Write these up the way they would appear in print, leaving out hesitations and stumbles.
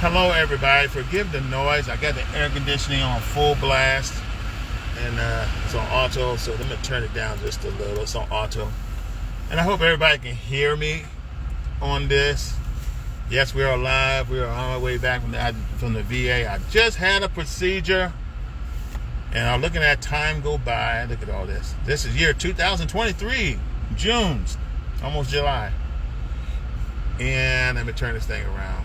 Hello everybody, forgive the noise. I got the air conditioning on full blast and it's on auto, so let me turn it down just a little. It's on auto. And I hope everybody can hear me on this. Yes, we are live. We are on our way back from the VA. I just had a procedure and I'm looking at time go by. Look at all this. This is year 2023, June, almost July. And let me turn this thing around.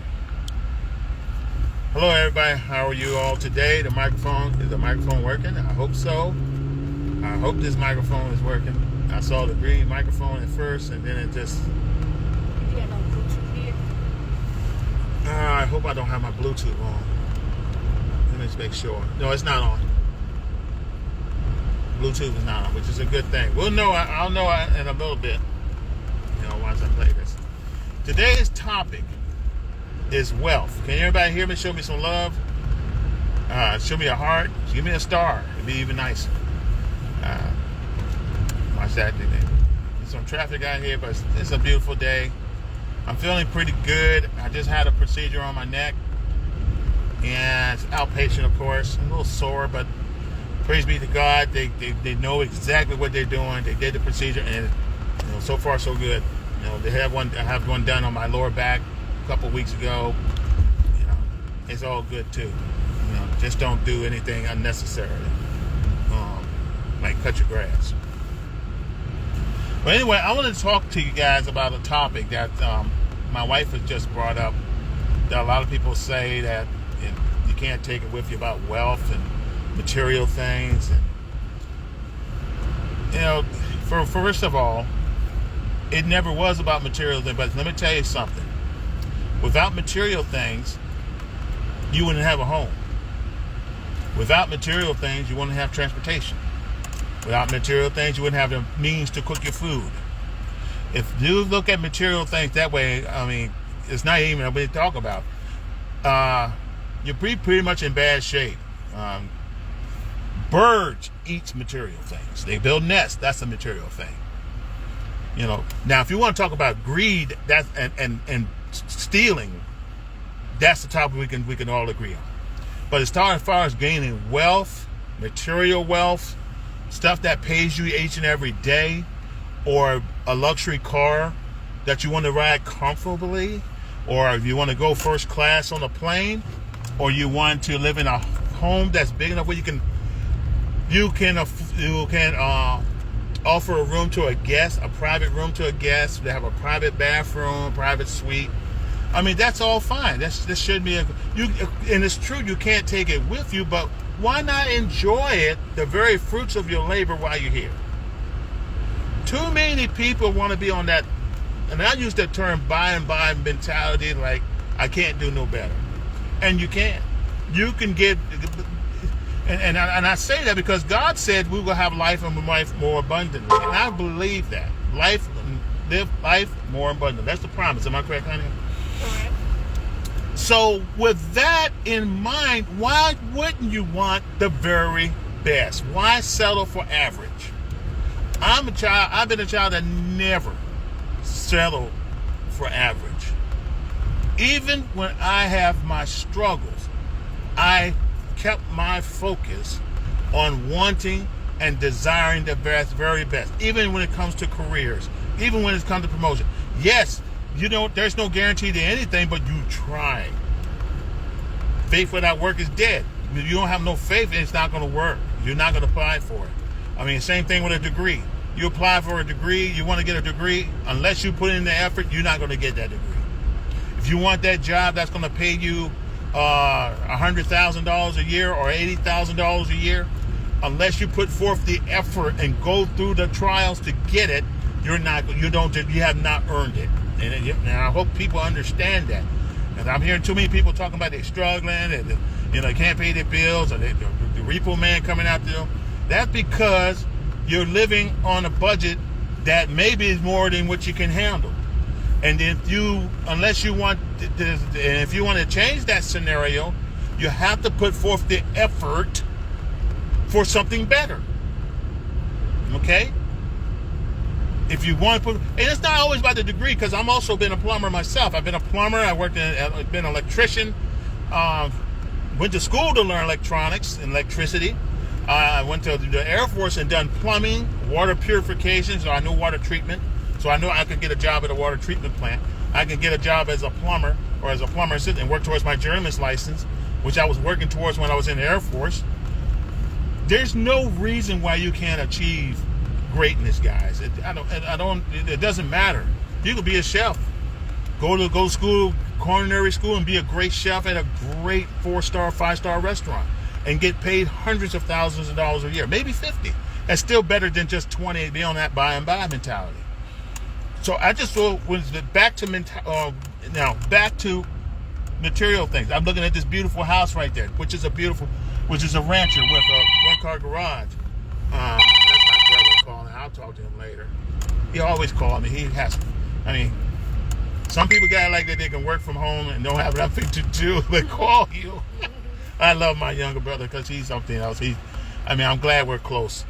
Hello everybody, how are you all today? Is the microphone working? I hope so. I hope this microphone is working. I saw the green microphone at first and then it just... You got no Bluetooth here? I hope I don't have my Bluetooth on. Let me just make sure. No, it's not on. Bluetooth is not on, which is a good thing. We'll know. I'll know in a little bit, once I play this. Today's topic is wealth. Can everybody hear me? Show me some love. Show me a heart. Give me a star. It'd be even nicer. Watch that thing. There's some traffic out here, but it's a beautiful day. I'm feeling pretty good. I just had a procedure on my neck, and it's outpatient, of course. I'm a little sore, but praise be to God. They know exactly what they're doing. They did the procedure, and so far so good. I have one done on my lower back a couple weeks ago. It's all good too. Just don't do anything unnecessarily, like cut your grass. But anyway, I want to talk to you guys about a topic that my wife has just brought up. That a lot of people say that you can't take it with you about wealth and material things. And, first of all, it never was about material things. But let me tell you something. Without material things, you wouldn't have a home. Without material things, you wouldn't have transportation. Without material things, you wouldn't have the means to cook your food. If you look at material things that way, it's not even what we talk about. You're pretty much in bad shape. Birds eat material things. They build nests. That's a material thing. Now if you want to talk about greed, and stealing, that's the topic we can all agree on. But as far as gaining wealth, material wealth, stuff that pays you each and every day, or a luxury car that you want to ride comfortably, or if you want to go first class on a plane, or you want to live in a home that's big enough where you can offer a room to a guest, a private room to a guest, to have a private bathroom, private suite. That's all fine. This should be and it's true, you can't take it with you, but why not enjoy it, the very fruits of your labor, while you're here? Too many people want to be on that, and I use that term buy and buy mentality, like I can't do no better. And you can. You can get, and I say that because God said we will have life and life more abundantly. And I believe that. Live life more abundantly. That's the promise. Am I correct, honey? Correct. So with that in mind, why wouldn't you want the very best? Why settle for average? I've been a child that never settled for average. Even when I have my struggles, I kept my focus on wanting and desiring the very best. Even when it comes to careers, even when it comes to promotion. Yes, there's no guarantee to anything, but you try. Faith without work is dead. If you don't have no faith, it's not going to work. You're not going to apply for it. Same thing with a degree. You apply for a degree, you want to get a degree, unless you put in the effort, you're not going to get that degree. If you want that job that's going to pay you $100,000 a year or $80,000 a year, unless you put forth the effort and go through the trials to get it, you have not earned it. And I hope people understand that. And I'm hearing too many people talking about they're struggling and they can't pay their bills, or the repo man coming out there. That's because you're living on a budget that maybe is more than what you can handle. And if you want to change that scenario, you have to put forth the effort for something better. Okay? If you want to put, and it's not always about the degree, because I'm also been a plumber myself. I've been a plumber. I've been an electrician. went to school to learn electronics and electricity. I went to the Air Force and done plumbing, water purification, so I knew water treatment. So I knew I could get a job at a water treatment plant. I could get a job as a plumber or as a plumber assistant and work towards my journeyman's license, which I was working towards when I was in the Air Force. There's no reason why you can't achieve greatness, guys. It doesn't matter. You could be a chef. Go to school, culinary school, and be a great chef at a great 4-star, 5-star restaurant and get paid hundreds of thousands of dollars a year, maybe 50. That's still better than just 20, be on that buy and buy mentality. So I just back to material things. I'm looking at this beautiful house right there, which is a rancher with a one-car garage. That's my brother calling. I'll talk to him later. He always calls me. Some people got like that they can work from home and don't have nothing to do. They call you. I love my younger brother because he's something else. I'm glad we're close.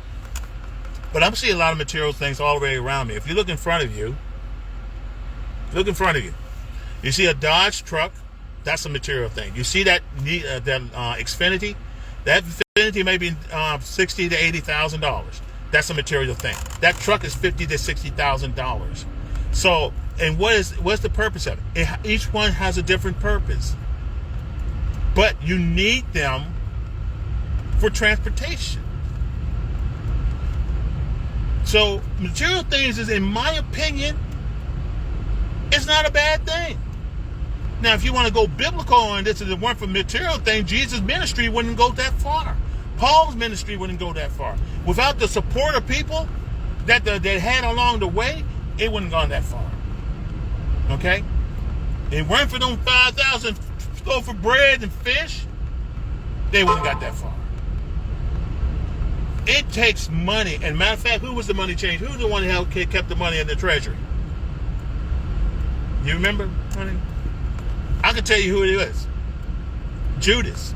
But I'm seeing a lot of material things all the way around me. If you look in front of you, you see a Dodge truck. That's a material thing. You see that Xfinity? That Xfinity may be $60,000 to $80,000. That's a material thing. That truck is $50,000 to $60,000. So, and what's the purpose of it? Each one has a different purpose, but you need them for transportation. So, material things is, in my opinion, it's not a bad thing. Now, if you want to go biblical and this is one for material thing, Jesus' ministry wouldn't go that far. Paul's ministry wouldn't go that far. Without the support of people that they had along the way, it wouldn't gone that far. Okay? It weren't for them 5,000 loaf of bread and fish, they wouldn't got that far. It takes money. And matter of fact, who was the money changer? Who was the one who kept the money in the treasury? You remember, honey? I can tell you who it is. Judas.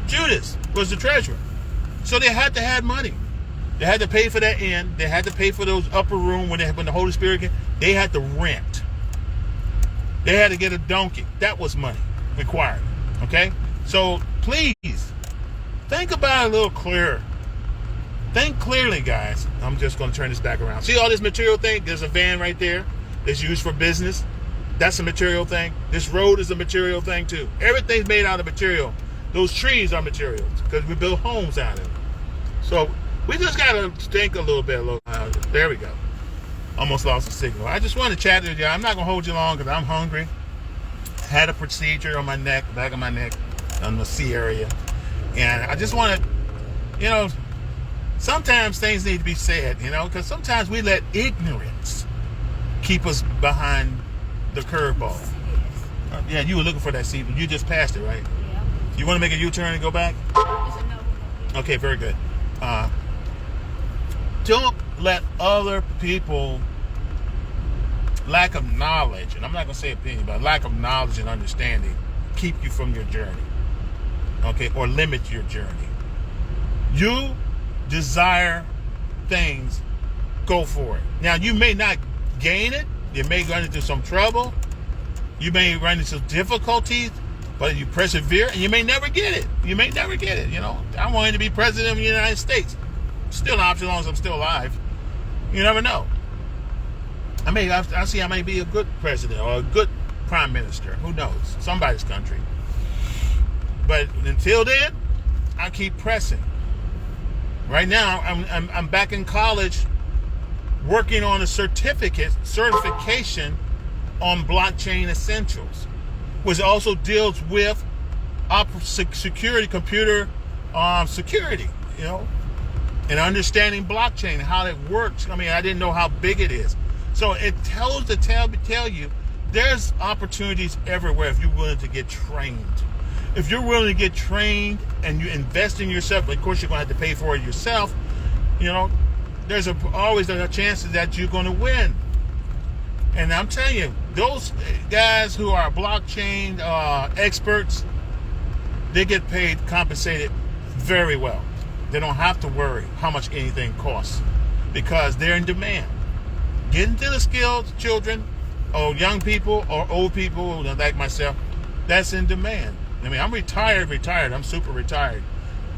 Judas was the treasurer. So they had to have money. They had to pay for that inn. They had to pay for those upper room when the Holy Spirit came. They had to rent. They had to get a donkey. That was money required. Okay? So please, think about it a little clearer. Think clearly, guys. I'm just going to turn this back around. See all this material thing? There's a van right there that's used for business. That's a material thing. This road is a material thing too. Everything's made out of material. Those trees are materials because we build homes out of them. So we just got to think a little bit. There we go. Almost lost the signal. I just want to chat with you. I'm not going to hold you long because I'm hungry. Had a procedure on my neck, back of my neck, on the C area. And I just want to, sometimes things need to be said, because sometimes we let ignorance keep us behind the curveball. Yeah, you were looking for that seat, but you just passed it, right? Yeah. You want to make a U-turn and go back? Okay, very good. Don't let other people lack of knowledge, and I'm not going to say opinion, but lack of knowledge and understanding keep you from your journey, okay, or limit your journey. You desire things, go for it. Now, you may not gain it. You may run into some trouble. You may run into difficulties, but you persevere, and you may never get it. I wanted to be president of the United States. Still an option as long as I'm still alive. You never know. I may be a good president or a good prime minister. Who knows? Somebody's country. But until then, I keep pressing. Right now, I'm back in college working on a certification on blockchain essentials, which also deals with security, computer security, and understanding blockchain and how it works. I didn't know how big it is. So it tells to tell you there's opportunities everywhere if you're willing to get trained. If you're willing to get trained and you invest in yourself, of course you're going to have to pay for it yourself, there's always a chance that you're going to win. And I'm telling you, those guys who are blockchain experts, they get paid, compensated very well. They don't have to worry how much anything costs because they're in demand. Get into the skills, children, or young people, or old people like myself. that's in demand. I mean, I'm retired. I'm super retired.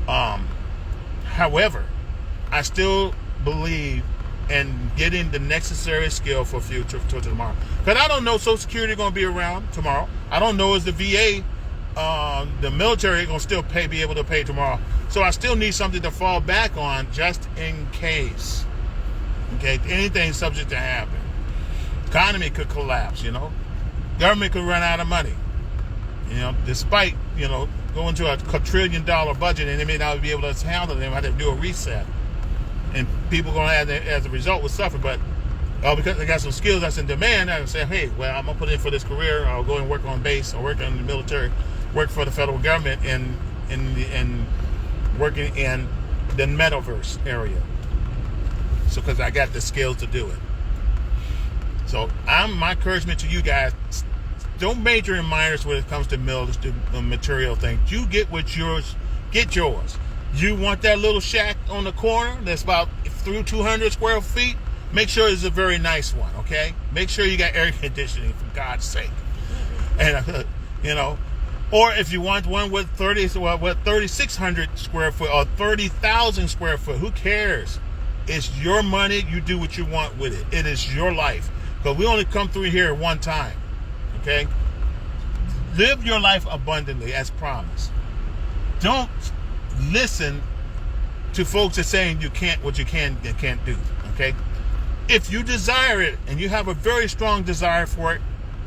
However, I still believe in getting the necessary skill for future to tomorrow. Because I don't know Social Security going to be around tomorrow. I don't know is the VA, the military going to still be able to pay tomorrow. So I still need something to fall back on just in case. Okay, anything's subject to happen. Economy could collapse, Government could run out of money. Despite, going to a quadrillion-dollar budget, and they may not be able to handle it. They might have to do a reset. And people going to have, as a result, will suffer. But because they got some skills that's in demand, I can say, hey, well, I'm going to put in for this career. I'll go and work on base or work in the military, work for the federal government and working in the metaverse area. So, because I got the skills to do it. So, my encouragement to you guys, don't major in minors when it comes to material things. You get what's yours, get yours. You want that little shack on the corner that's about through 200 square feet? Make sure it's a very nice one, okay? Make sure you got air conditioning, for God's sake. And, or if you want one with 3,600 square foot or 30,000 square foot, who cares? It's your money. You do what you want with it. It is your life. Because we only come through here one time, okay? Live your life abundantly as promised. Don't listen to folks that saying you can't what you can't do, okay? If you desire it and you have a very strong desire for it,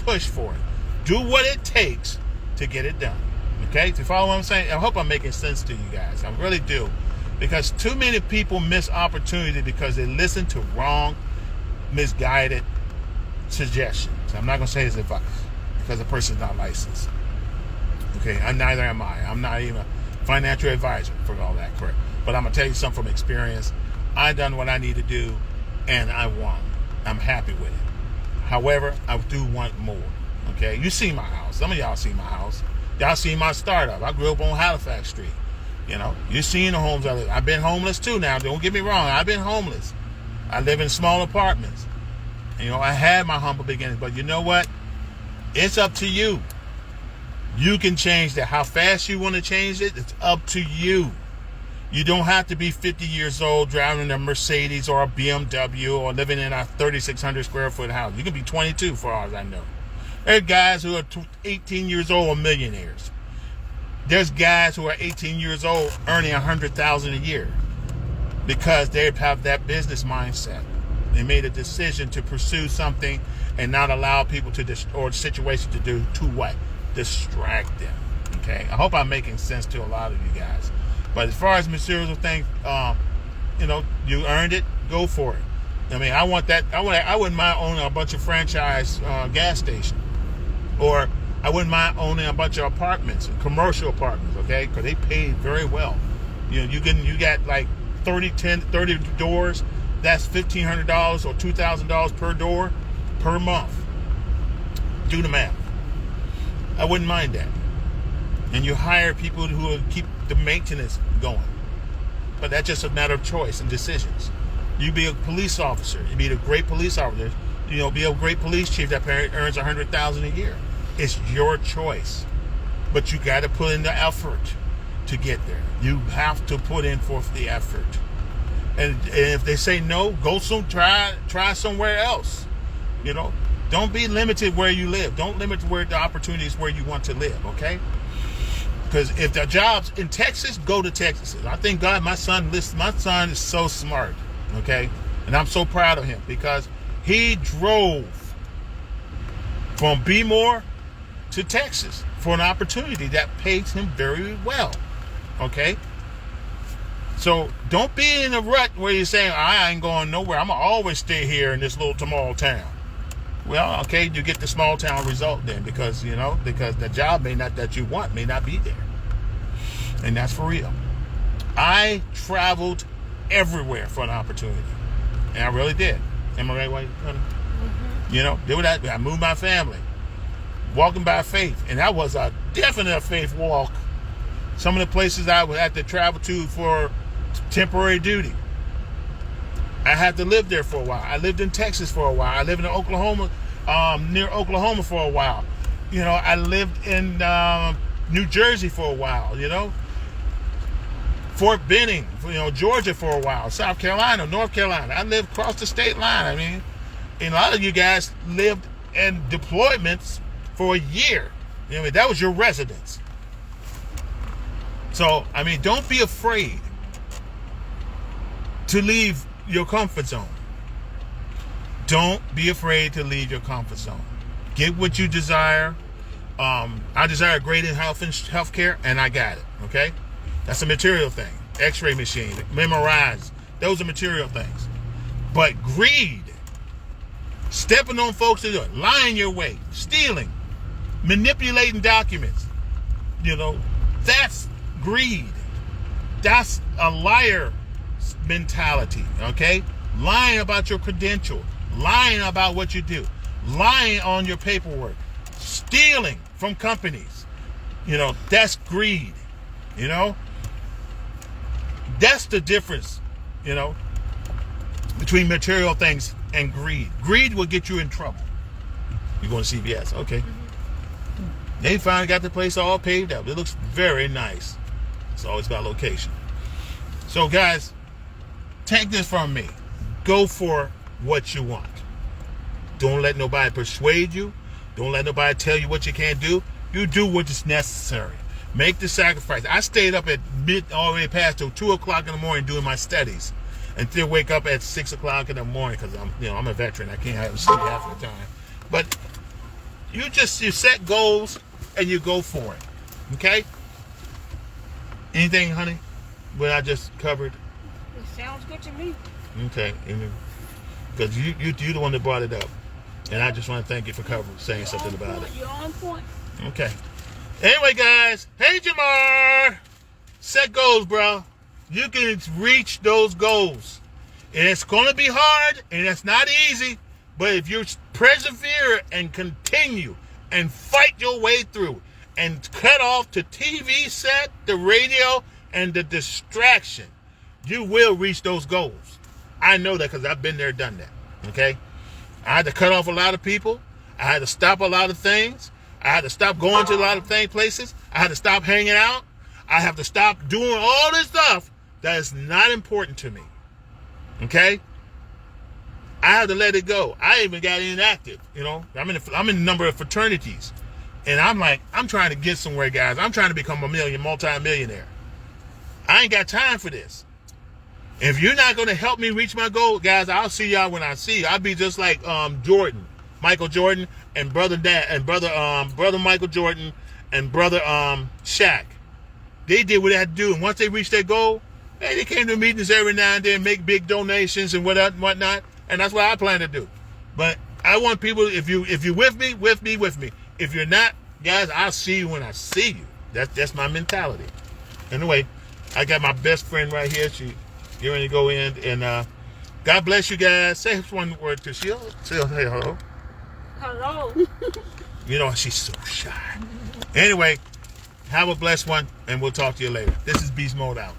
push for it. Do what it takes to get it done, okay? To follow what I'm saying? I hope I'm making sense to you guys. I really do. Because too many people miss opportunity because they listen to wrong, misguided suggestions. I'm not going to say his advice because the person's not licensed. Okay, and neither am I. I'm not even a financial advisor for all that crap. But I'm going to tell you something from experience. I've done what I need to do, and I won. I'm happy with it. However, I do want more. Okay, you see my house. Some of y'all see my house. Y'all see my startup. I grew up on Halifax Street. You've seen the homes I live. I've been homeless too now. Don't get me wrong. I've been homeless. I live in small apartments. I had my humble beginnings. But you know what? It's up to you. You can change that. How fast you want to change it, it's up to you. You don't have to be 50 years old driving a Mercedes or a BMW or living in a 3,600 square foot house. You can be 22 for all I know. There are guys who are 18 years old are millionaires. There's guys who are 18 years old earning $100,000 a year because they have that business mindset. They made a decision to pursue something and not allow people or situation to what? Distract them. Okay. I hope I'm making sense to a lot of you guys. But as far as material things, you earned it. Go for it. I mean, I want that. I wouldn't mind owning a bunch of franchise gas stations, or I wouldn't mind owning a bunch of apartments, commercial apartments, okay? Because they pay very well. You got like 30 doors. That's $1,500 or $2,000 per door per month. Do the math. I wouldn't mind that. And you hire people who will keep the maintenance going. But that's just a matter of choice and decisions. You be a police officer. You be a great police officer. Be a great police chief that earns $100,000 a year. It's your choice, but you got to put in the effort to get there. You have to put in forth the effort. And if they say no, try somewhere else. Don't be limited where you live. Don't limit where the opportunities where you want to live. Okay? Because if the job's in Texas, go to Texas. I thank God my son is so smart. Okay, and I'm so proud of him because he drove from Bmore to Texas for an opportunity that pays him very well. Okay? So don't be in a rut where you're saying, I ain't going nowhere. I'm going to always stay here in this little small town. Well, okay, you get the small town result then because the job that you want may not be there. And that's for real. I traveled everywhere for an opportunity. And I really did. Am I right, honey? Mm-hmm. Did what I moved my family. Walking by faith. And that was a definite faith walk. Some of the places I would have to travel to for temporary duty. I had to live there for a while. I lived in Texas for a while. I lived in Oklahoma, near Oklahoma for a while. You know, I lived in New Jersey for a while, you know. Fort Benning, you know, Georgia for a while. South Carolina, North Carolina. I lived across the state line. I mean, and a lot of you guys lived in deployments for a year. You know, I mean, that was your residence. So, I mean, don't be afraid to leave your comfort zone. Don't be afraid to leave your comfort zone. Get what you desire. I desire great in health care, and I got it. Okay, that's a material thing. X-ray machine, memorize. Those are material things. But greed, stepping on folks to do it, lying your way, stealing, manipulating documents. You know, that's greed. That's a liar mentality. Okay, lying about your credential, lying about what you do, lying on your paperwork, stealing from companies. You know, that's greed. You know, that's the difference, you know, between material things and greed. Greed will get you in trouble. You're going to CVS, okay. They finally got the place all paved up. It looks very nice. It's always about location. So guys, take this from me. Go for what you want. Don't let nobody persuade you. Don't let nobody tell you what you can't do. You do what is necessary. Make the sacrifice. I stayed up at all the way past till 2 o'clock in the morning doing my studies, and still wake up at 6 o'clock in the morning because I'm a veteran. I can't have sleep half the time. But you set goals and you go for it. Okay? Anything, honey? What I just covered? It sounds good to me. Okay. Because you're the one that brought it up, and I just want to thank you for saying something about it. You're on point. Okay. Anyway, guys, hey Jamar, set goals, bro. You can reach those goals, and it's gonna be hard, and it's not easy. But if you persevere and continue and fight your way through, and cut off the TV set, the radio, and the distraction, you will reach those goals. I know that because I've been there, done that. Okay, I had to cut off a lot of people. I had to stop a lot of things. I had to stop going to a lot of places. I had to stop hanging out. I have to stop doing all this stuff that is not important to me. Okay? I had to let it go. I even got inactive. You know, I'm in a number of fraternities, and I'm trying to get somewhere, guys. I'm trying to become a multi-millionaire. I ain't got time for this. If you're not going to help me reach my goal, guys, I'll see y'all when I see you. I'll be just like Michael Jordan, and brother Michael Jordan, and brother Shaq. They did what they had to do, and once they reached their goal, hey, they came to meetings every now and then, make big donations and whatnot, and that's what I plan to do. But I want people, if you with me. If you're not, guys, I'll see you when I see you. That's my mentality. Anyway, I got my best friend right here. She's ready to go in, and God bless you guys. Say one word to Sheila. Say hello. Hello. You know, she's so shy. Anyway, have a blessed one, and we'll talk to you later. This is Beast Mode out.